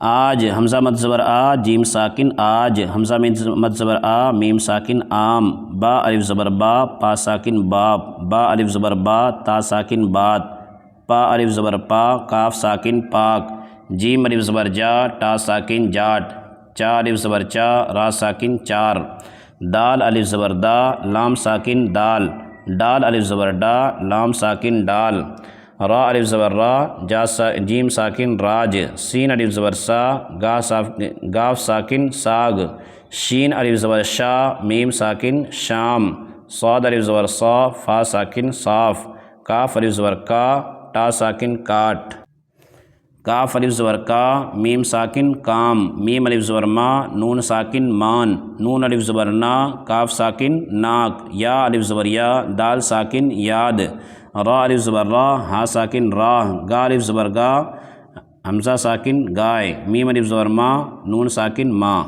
آج حمزہ مد زبر آ جیم ساکن آج حمزہ مد زبر آ میم ساکن عام با الف زبر با پا ساکن باب با الف زبر با تا ساکن بات پا الف زبر پا کاف ساکن پاک جیم الف زبر جا ٹا ساکن جاٹ چا الف زبر چا را ساکن چار دال الف زبر دا لام ساکن دال ڈال الف زبر ڈا لام ساکن ڈال را الف زبر را جیم ساکن راج سین الف زبر سا گاف ساکن ساگ شین الف زبر شا میم ساکن شام صاد الف زبر صا فا ساکن صاف کاف الف زبر کا ٹا ساکن کاٹ کاف الف زبر کا میم ساکن کام میم الف زبر ما نون ساکن مان نون الف زبر نا کاف ساکن ناک یا الف زبر یا دال ساکن یاد را الف زبر را ہا ساکن راہ گا الف زبر گا حمزہ ساکن گائے میم الف زبر ما نون ساکن ما